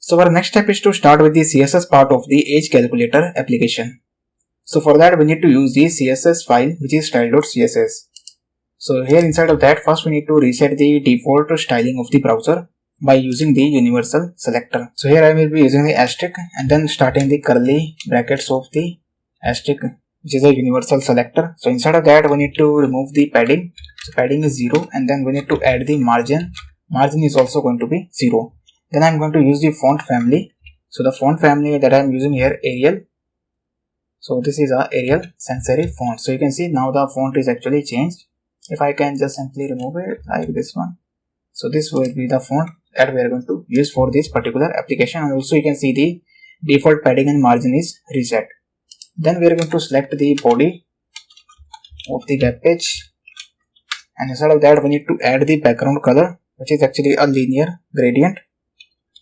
So our next step is to start with the CSS part of the age calculator application. So for that we need to use the CSS file which is style.css. So here inside of that, first we need to reset the default styling of the browser by using the universal selector. So here I will be using the asterisk and then starting the curly brackets of the asterisk, which is a universal selector. So inside of that we need to remove the padding. So padding is 0, and then we need to add the margin. Margin is also going to be 0. Then I am going to use the font family. So the font family that I am using here, Arial. So this is a Arial sans serif font. So you can see now the font is actually changed. If I can just simply remove it like this one. So this will be the font that we are going to use for this particular application, and also you can see the default padding and margin is reset. Then we are going to select the body of the web page, and instead of that we need to add the background color, which is actually a linear gradient.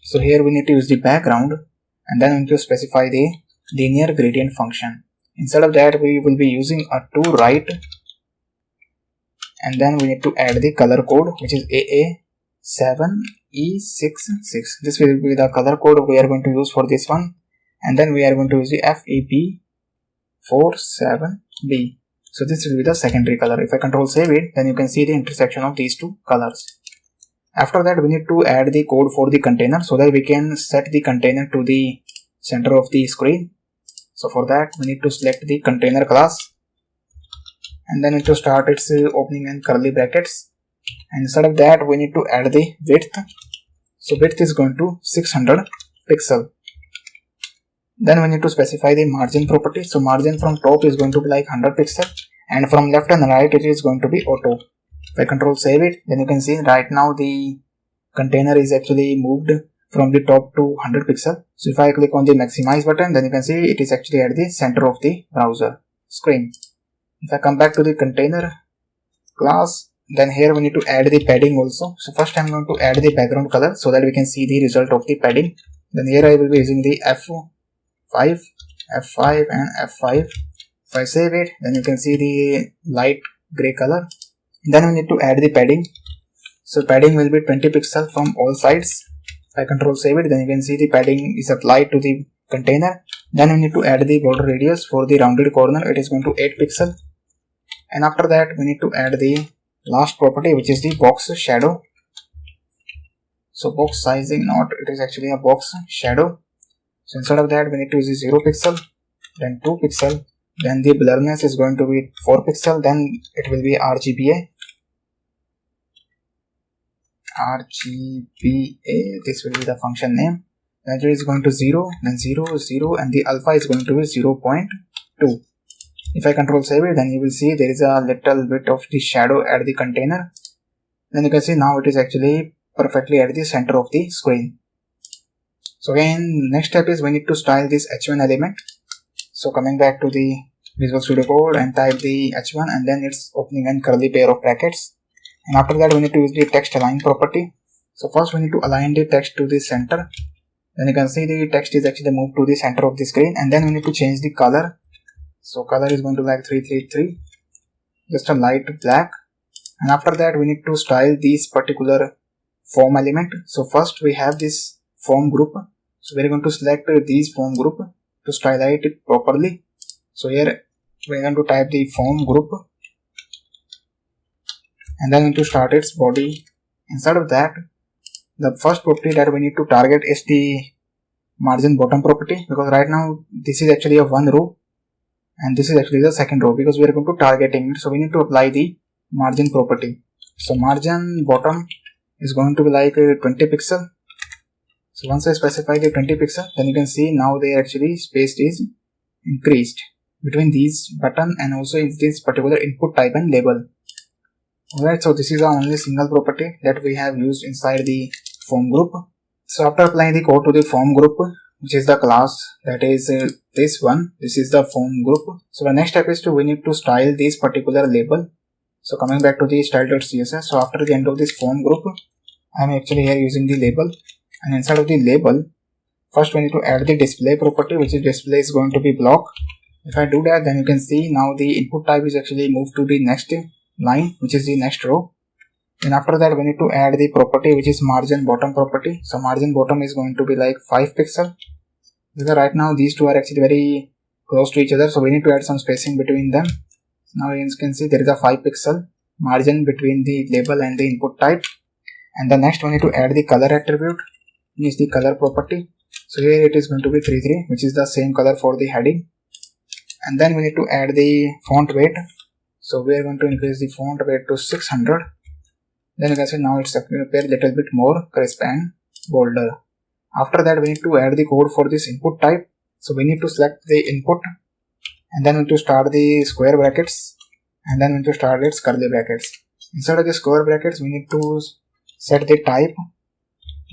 So here we need to use the background, and then we need to specify the linear gradient function. Instead of that we will be using a toWrite, and then we need to add the color code, which is AA7E66. This will be the color code we are going to use for this one, and then we are going to use the FEB47B. So this will be the secondary color. If I control save it, then you can see the intersection of these two colors. After that we need to add the code for the container so that we can set the container to the center of the screen. So for that we need to select the container class, and then we need to start its opening and curly brackets, and instead of that we need to add the width. So width is going to 600 pixel. Then we need to specify the margin property. So margin from top is going to be like 100 pixel, and from left and right it is going to be auto. If I control save it, then you can see right now the container is actually moved from the top to 100 pixel. So if I click on the maximize button, then you can see it is actually at the center of the browser screen. If I come back to the container class, then here we need to add the padding also. So first I am going to add the background color so that we can see the result of the padding. Then here I will be using the F5 and F5. If I save it, then you can see the light gray color. Then we need to add the padding. So padding will be 20 pixel from all sides. If I control save it, then you can see the padding is applied to the container. Then we need to add the border radius for the rounded corner. It is going to 8 pixel. And after that we need to add the last property, which is the box shadow. So box sizing, not, it is actually a box shadow. So instead of that we need to use 0 pixel, then 2 pixel, then the blurriness is going to be 4 pixel, then it will be RGBA, this will be the function name. Then it is going to 0, then 0, 0, and the alpha is going to be 0.2. If I control save it, then you will see there is a little bit of the shadow at the container. Then you can see now it is actually perfectly at the center of the screen. So again, next step is we need to style this h1 element. So coming back to the Visual Studio Code and type the h1 and then its opening and curly pair of brackets. And after that we need to use the text align property. So first we need to align the text to the center. Then you can see the text is actually moved to the center of the screen, and then we need to change the color. So color is going to like 333, just a light black. And after that we need to style this particular form element. So first we have this form group. So we are going to select these form group to stylize it properly. So here we are going to type the form group, and then we need to start its body. Instead of that, the first property that we need to target is the margin bottom property, because right now this is actually a one row and this is actually the second row, because we are going to targeting it. So we need to apply the margin property. So margin bottom is going to be like 20 pixel. So once I specify the 20 pixel, then you can see now they actually space is increased between these button and also in this particular input type and label. Alright, so this is the only single property that we have used inside the form group. So after applying the code to the form group, which is the class, that is this one, this is the form group. So the next step is we need to style this particular label. So coming back to the style.css, so after the end of this form group, I am actually here using the label, and inside of the label, first we need to add the display property, which is display is going to be block. If I do that, then you can see now the input type is actually moved to the next line, which is the next row. Then after that we need to add the property which is margin bottom property. So margin bottom is going to be like 5 pixel, because right now these two are actually very close to each other, so we need to add some spacing between them. Now you can see there is a 5 pixel margin between the label and the input type. And the next we need to add the color attribute, which is the color property. So here it is going to be 33, which is the same color for the heading. And then we need to add the font weight. So we are going to increase the font weight to 600. Then you can see now it's appear a little bit more crisp and bolder. After that we need to add the code for this input type. So we need to select the input, and then we need to start the square brackets, and then we need to start its curly brackets. Inside of the square brackets we need to set the type,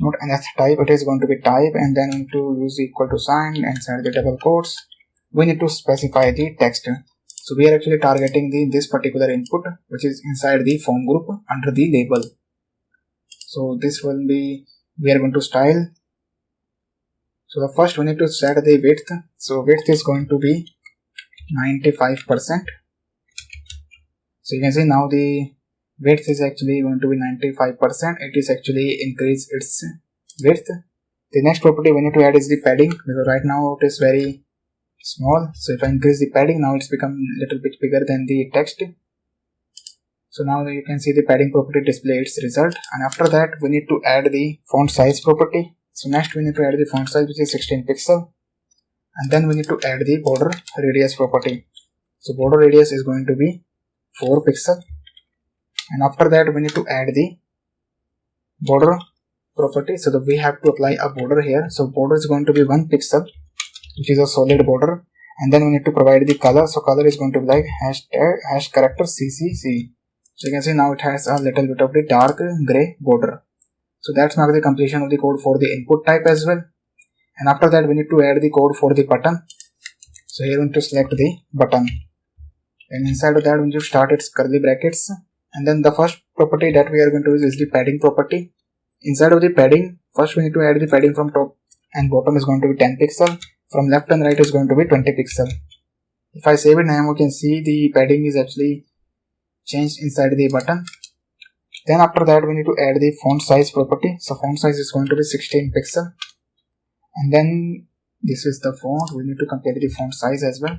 not nth type, it is going to be type, and then we need to use the equal to sign and set the double quotes. We need to specify the text. So we are actually targeting this particular input which is inside the form group under the label. So this will be, we are going to style. So the first we need to set the width. So width is going to be 95%. So you can see now the width is actually going to be 95%. It is actually increase its width. The next property we need to add is the padding, because right now it is very small. So if I increase the padding, now it's become a little bit bigger than the text. So now you can see the padding property display its result. And after that we need to add the font size property. So next we need to add the font size which is 16 pixel. And then we need to add the border radius property. So border radius is going to be 4 pixel. And after that we need to add the border property, so that we have to apply a border here. So border is going to be 1 pixel, which is a solid border. And then we need to provide the color. So color is going to be like hash character CCC. So you can see now it has a little bit of the dark gray border. So that's marks the completion of the code for the input type as well. And after that we need to add the code for the button. So here we need to select the button, and inside of that we need to start its curly brackets. And then the first property that we are going to use is the padding property. Inside of the padding, first we need to add the padding from top and bottom is going to be 10 pixel. From left and right is going to be 20 pixel. If I save it now, you can see the padding is actually changed inside the button. Then after that we need to add the font size property. So font size is going to be 16 pixel. And then this is the font. We need to compare the font size as well.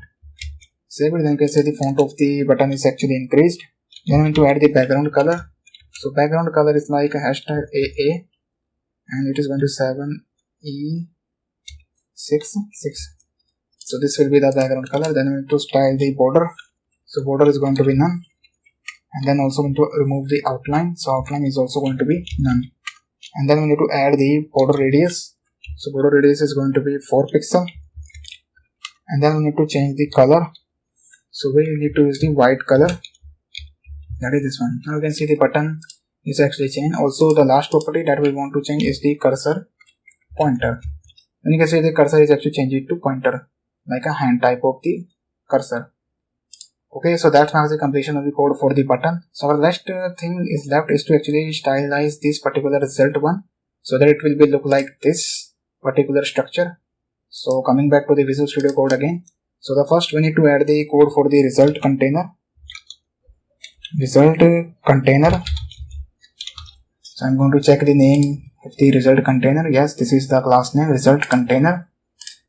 Save it, then you can see the font of the button is actually increased. Then we need to add the background color. So background color is like a hashtag AA, and it is going to 7E66. So this will be the background color. Then we need to style the border. So border is going to be none. And then also we need to remove the outline. So outline is also going to be none. And then we need to add the border radius. So border radius is going to be 4 pixel. And then we need to change the color. So we need to use the white color. That is this one. Now you can see the button is actually changed. Also the last property that we want to change is the cursor pointer. And you can see the cursor is actually changed to pointer, like a hand type of the cursor. Okay, so that marks the completion of the code for the button. So our last thing is left is to actually stylize this particular result one, so that it will be look like this particular structure. So coming back to the Visual Studio Code again. So the first we need to add the code for the result container. Result container. So I'm going to check the name of the result container. Yes, this is the class name, result container.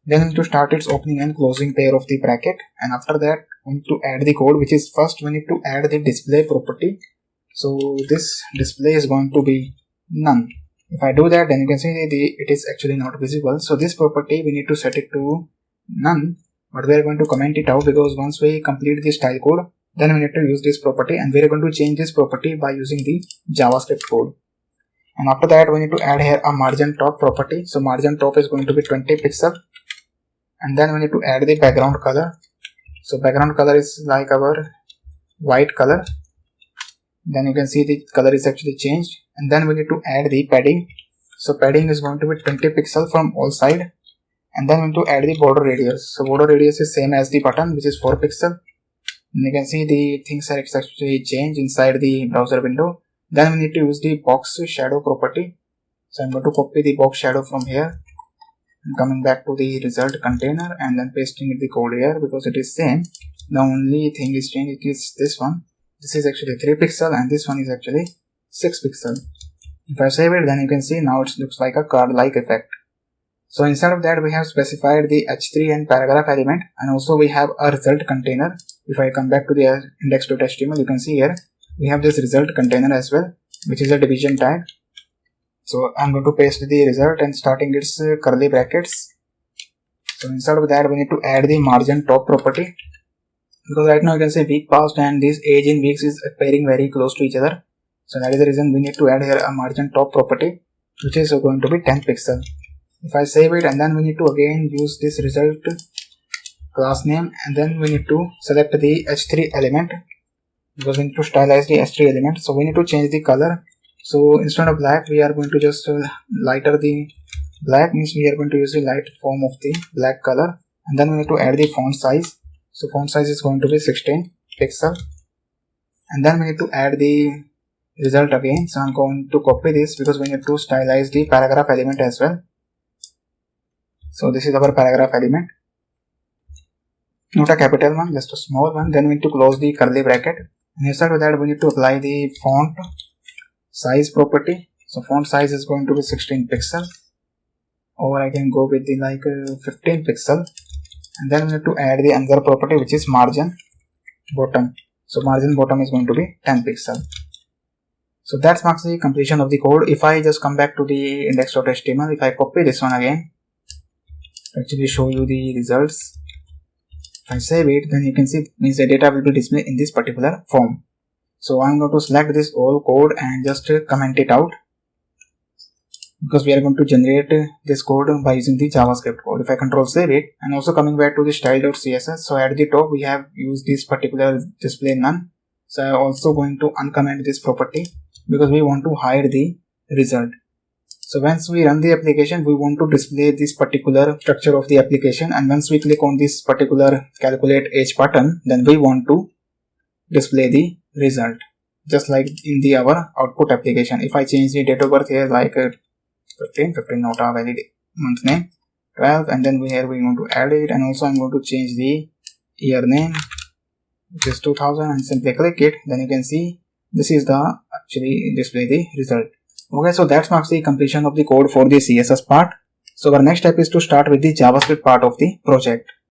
Then we need to start its opening and closing pair of the bracket. And after that we need to add the code, which is first we need to add the display property. So this display is going to be none. If I do that, then you can see it is actually not visible. So this property we need to set it to none, but we are going to comment it out, because once we complete the style code, then we need to use this property, and we are going to change this property by using the JavaScript code. And after that we need to add here a margin top property. So margin top is going to be 20 pixel. And then we need to add the background color. So background color is like our white color. Then you can see the color is actually changed. And then we need to add the padding. So padding is going to be 20 pixel from all side. And then we need to add the border radius. So border radius is same as the button, which is 4 pixel. And you can see the things are actually changed inside the browser window. Then we need to use the box shadow property. So I'm going to copy the box shadow from here. I'm coming back to the result container and then pasting the code here, because it is same. The only thing is changed, it is this one. This is actually 3 pixel and this one is actually 6 pixels. If I save it, then you can see now it looks like a card-like effect. So instead of that, we have specified the h3 and paragraph element, and also we have a result container. If I come back to the index.html, you can see here we have this result container as well, which is a division tag. So I'm going to paste the result and starting its curly brackets. So instead of that, we need to add the margin top property, because right now you can see week passed and this age in weeks is appearing very close to each other. So that is the reason we need to add here a margin top property, which is going to be 10 pixels. If I save it, and then we need to again use this result class name, and then we need to select the h3 element, because we need to stylize the h3 element. So we need to change the color. So instead of black, we are going to just lighter the black, means we are going to use the light form of the black color, and then we need to add the font size. So font size is going to be 16 pixels, and then we need to add the result again. So I'm going to copy this because we need to stylize the paragraph element as well. So this is our paragraph element, not a capital one, just a small one. Then we need to close the curly bracket, and instead of that we need to apply the font size property. So font size is going to be 16 pixels, or I can go with the 15 pixels, and then we need to add the another property, which is margin bottom. So margin bottom is going to be 10 pixels. So that marks the completion of the code. If I just come back to the index.html, if I copy this one again, actually show you the results. If I save it, then you can see means the data will be displayed in this particular form. So I'm going to select this whole code and just comment it out, because we are going to generate this code by using the JavaScript code. If I control save it, and also coming back to the style.css, so at the top we have used this particular display none. So I'm also going to uncomment this property, because we want to hide the result. So once we run the application, we want to display this particular structure of the application, and once we click on this particular calculate age button, then we want to display the result, just like in the our output application. If I change the date of birth here, like 15 not a valid month name, 12, and then here we want to add it, and also I'm going to change the year name, which is 2000, and simply click it. Then you can see this is the actually display the result. Okay, so that marks the completion of the code for the CSS part. So our next step is to start with the JavaScript part of the project.